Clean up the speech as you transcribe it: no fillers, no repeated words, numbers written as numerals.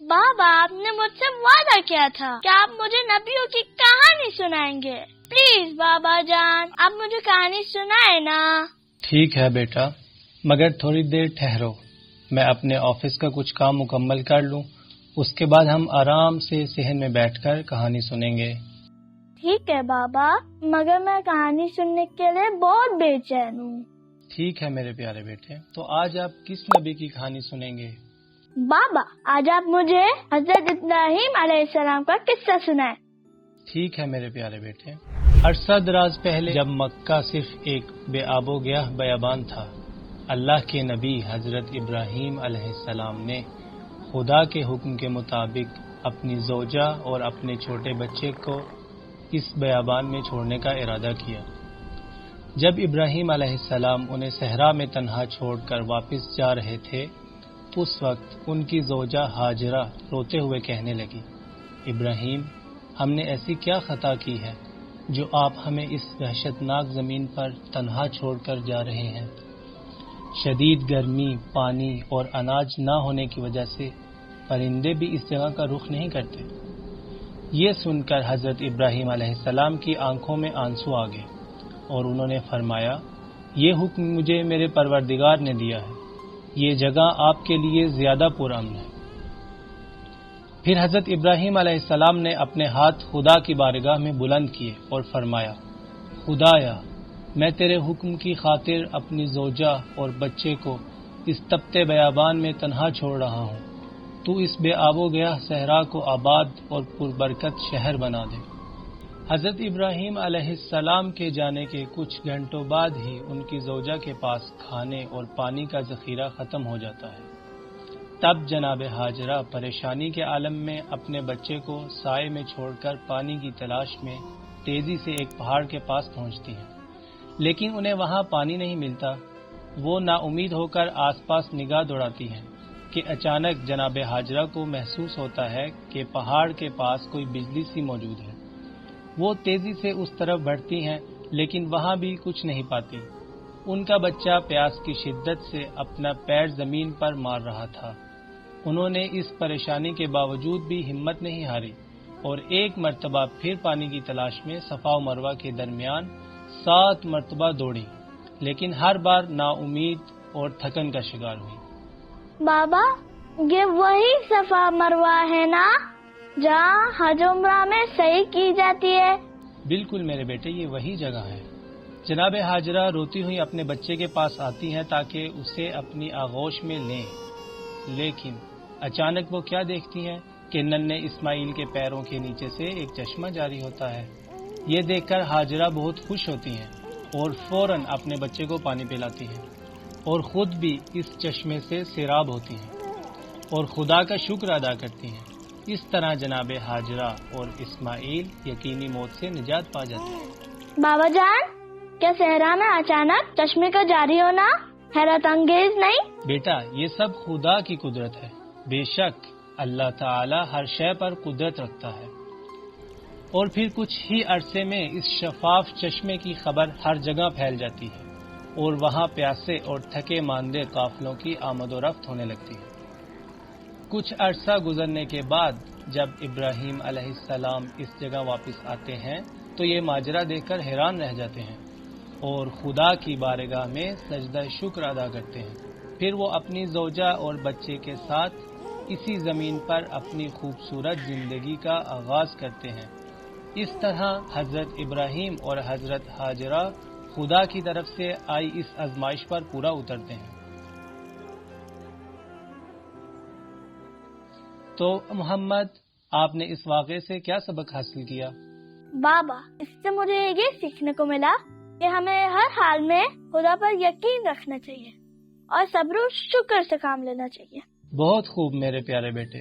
بابا آپ نے مجھ سے وعدہ کیا تھا کہ آپ مجھے نبیوں کی کہانی سنائیں گے. پلیز بابا جان آپ مجھے کہانی سنائے نا. ٹھیک ہے بیٹا، مگر تھوڑی دیر ٹھہرو، میں اپنے آفس کا کچھ کام مکمل کر لوں، اس کے بعد ہم آرام سے صحن میں بیٹھ کر کہانی سنیں گے. ٹھیک ہے بابا، مگر میں کہانی سننے کے لیے بہت بے چین ہوں. ٹھیک ہے میرے پیارے بیٹے، تو آج آپ کس نبی کی کہانی سنیں گے؟ بابا آج آپ مجھے حضرت ابراہیم علیہ السلام کا قصہ سنائیں. ٹھیک ہے میرے پیارے بیٹے. عرصہ دراز پہلے جب مکہ صرف ایک بے آب و گیاہ بیابان تھا، اللہ کے نبی حضرت ابراہیم علیہ السلام نے خدا کے حکم کے مطابق اپنی زوجہ اور اپنے چھوٹے بچے کو اس بیابان میں چھوڑنے کا ارادہ کیا. جب ابراہیم علیہ السلام انہیں صحرا میں تنہا چھوڑ کر واپس جا رہے تھے، اس وقت ان کی زوجہ ہاجرہ روتے ہوئے کہنے لگی، ابراہیم، ہم نے ایسی کیا خطا کی ہے جو آپ ہمیں اس وحشت ناک زمین پر تنہا چھوڑ کر جا رہے ہیں؟ شدید گرمی، پانی اور اناج نہ ہونے کی وجہ سے پرندے بھی اس جگہ کا رخ نہیں کرتے. یہ سن کر حضرت ابراہیم علیہ السلام کی آنکھوں میں آنسو آ گئے اور انہوں نے فرمایا، یہ حکم مجھے میرے پروردگار نے دیا ہے، یہ جگہ آپ کے لیے زیادہ پرامن ہے. پھر حضرت ابراہیم علیہ السلام نے اپنے ہاتھ خدا کی بارگاہ میں بلند کیے اور فرمایا، خدایا، میں تیرے حکم کی خاطر اپنی زوجہ اور بچے کو اس تپتے بیابان میں تنہا چھوڑ رہا ہوں. تو اس بے آب و گیاہ صحرا کو آباد اور پربرکت شہر بنا دے. حضرت ابراہیم علیہ السلام کے جانے کے کچھ گھنٹوں بعد ہی ان کی زوجہ کے پاس کھانے اور پانی کا ذخیرہ ختم ہو جاتا ہے. تب جناب ہاجرہ پریشانی کے عالم میں اپنے بچے کو سائے میں چھوڑ کر پانی کی تلاش میں تیزی سے ایک پہاڑ کے پاس پہنچتی ہیں، لیکن انہیں وہاں پانی نہیں ملتا. وہ نا امید ہو کر آس پاس نگاہ دوڑاتی ہیں کہ اچانک جناب ہاجرہ کو محسوس ہوتا ہے کہ پہاڑ کے پاس کوئی بجلی سی موجود ہے. وہ تیزی سے اس طرف بڑھتی ہیں لیکن وہاں بھی کچھ نہیں پاتی. ان کا بچہ پیاس کی شدت سے اپنا پیر زمین پر مار رہا تھا. انہوں نے اس پریشانی کے باوجود بھی ہمت نہیں ہاری اور ایک مرتبہ پھر پانی کی تلاش میں صفا و مروہ کے درمیان 7 مرتبہ دوڑی، لیکن ہر بار نا امید اور تھکن کا شکار ہوئی. بابا یہ وہی صفا مروہ ہے نا جہاں حج عمرہ میں صحیح کی جاتی ہے؟ بالکل میرے بیٹے، یہ وہی جگہ ہے. جناب ہاجرہ روتی ہوئی اپنے بچے کے پاس آتی ہیں تاکہ اسے اپنی آغوش میں لیں، لیکن اچانک وہ کیا دیکھتی ہیں کہ ننھے اسماعیل کے پیروں کے نیچے سے ایک چشمہ جاری ہوتا ہے. یہ دیکھ کر ہاجرہ بہت خوش ہوتی ہیں اور فوراً اپنے بچے کو پانی پلاتی ہیں اور خود بھی اس چشمے سے سیراب ہوتی ہیں اور خدا کا شکر ادا کرتی ہیں. اس طرح جناب ہاجرہ اور اسماعیل یقینی موت سے نجات پا جاتے ہیں. بابا جان کیا صحرا میں اچانک چشمے کا جاری ہونا حیرت انگیز نہیں؟ بیٹا یہ سب خدا کی قدرت ہے. بے شک اللہ تعالی ہر شے پر قدرت رکھتا ہے. اور پھر کچھ ہی عرصے میں اس شفاف چشمے کی خبر ہر جگہ پھیل جاتی ہے اور وہاں پیاسے اور تھکے ماندے قافلوں کی آمد و رفت ہونے لگتی ہے. کچھ عرصہ گزرنے کے بعد جب ابراہیم علیہ السلام اس جگہ واپس آتے ہیں تو یہ ماجرا دیکھ کر حیران رہ جاتے ہیں اور خدا کی بارگاہ میں سجدہ شکر ادا کرتے ہیں. پھر وہ اپنی زوجہ اور بچے کے ساتھ اسی زمین پر اپنی خوبصورت زندگی کا آغاز کرتے ہیں. اس طرح حضرت ابراہیم اور حضرت ہاجرہ خدا کی طرف سے آئی اس آزمائش پر پورا اترتے ہیں. تو محمد، آپ نے اس واقعے سے کیا سبق حاصل کیا؟ بابا اس سے مجھے یہ سیکھنے کو ملا کہ ہمیں ہر حال میں خدا پر یقین رکھنا چاہیے اور صبر و شکر سے کام لینا چاہیے. بہت خوب میرے پیارے بیٹے.